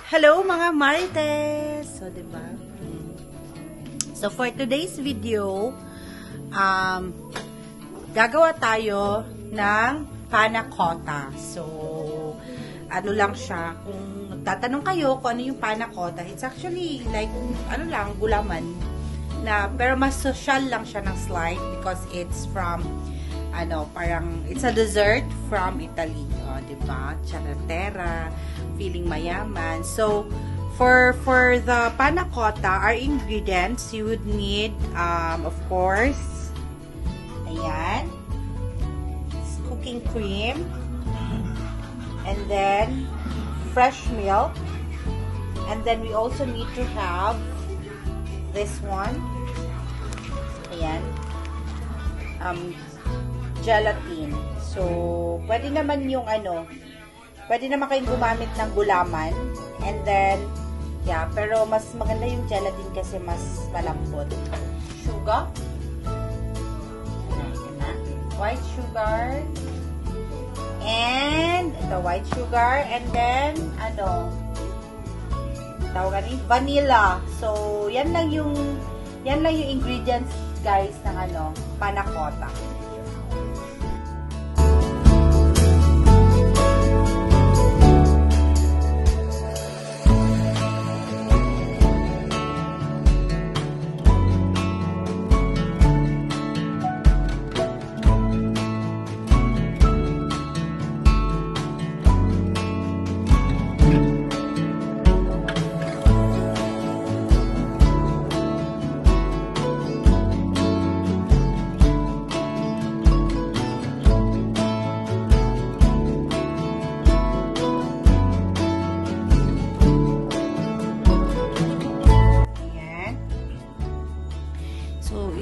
Hello mga Marites! So, diba? So, for today's video, gagawa tayo ng panna cotta. So, ano lang siya, kung tatanong kayo kung ano yung panna cotta, it's actually like, ano lang, gulaman. Pero mas social lang siya ng slight because it's from, parang, it's a dessert from Italy. O, diba? Ciabatta, feeling mayaman. So, for the panna cotta, our ingredients, you would need, of course, ayan, cooking cream, and then fresh milk, and then we also need to have this one, ayan, gelatin. So, pwede naman yung pwede naman kayong gumamit ng gulaman, and then, yeah, pero mas maganda yung gelatin kasi mas malambot. Sugar, white sugar, and the white sugar, and then, tawag ni vanilla. So, yan lang yung ingredients, guys, ng panna cotta.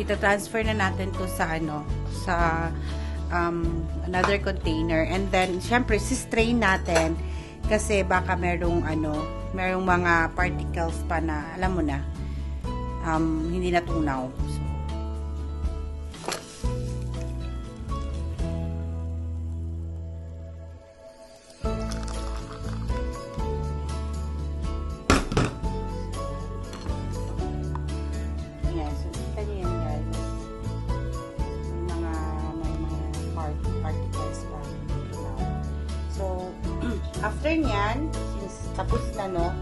Ita-transfer na natin to sa another container, and then syempre si-strain natin kasi baka merong mga particles pa na alam mo na hindi natunaw. So, after nyan, since tapos na,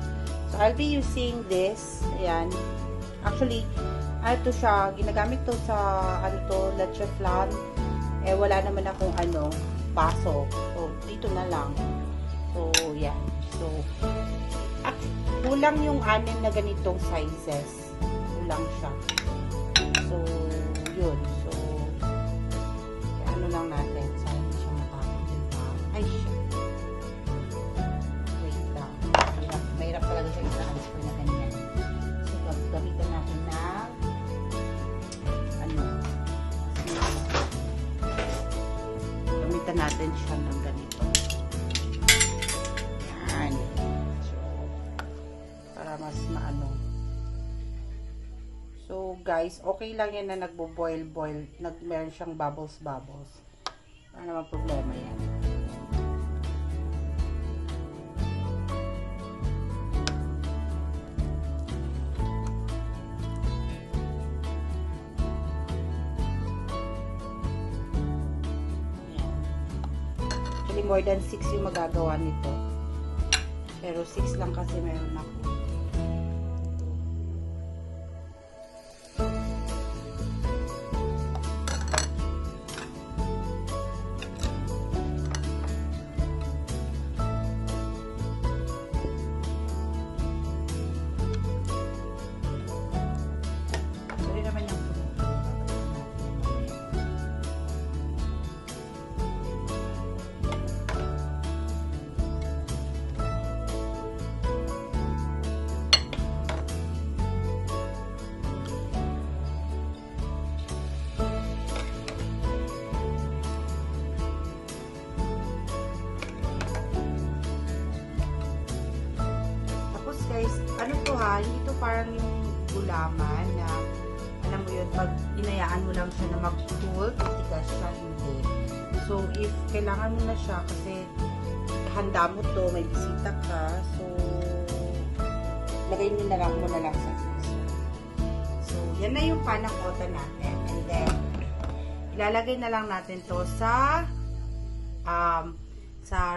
so I'll be using this, ayan, actually, ito siya, ginagamit to sa, leche flan, wala naman akong, baso, so, dito na lang, so, yan, so, kulang yung 6 na ganitong sizes, kulang siya, so, yun, so, ano lang natin, sa hindi siya makakit, diba? Ay, siya. Mahirap talaga siya i-transfer na ganyan. So, gamitan natin na gamitan natin siya ng ganito. Yan. So, para mas So, guys, okay lang yan na nagbo-boil-boil. Meron siyang bubbles-bubbles. Wala naman problema yan. More than 6 yung magagawa nito. Pero 6 lang kasi meron ako. Sorry naman yung guys, hindi to parang yung gulaman na, alam mo yun, pag inayaan mo lang siya na mag-cool, titigas siya, hindi. So, if kailangan mo na siya, kasi handa mo to, may bisita ka, so, lagay nyo na lang muna lang sa freezer. So, yan na yung panna cotta natin. And then, ilalagay na lang natin to sa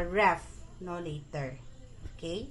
ref, no, later. Okay?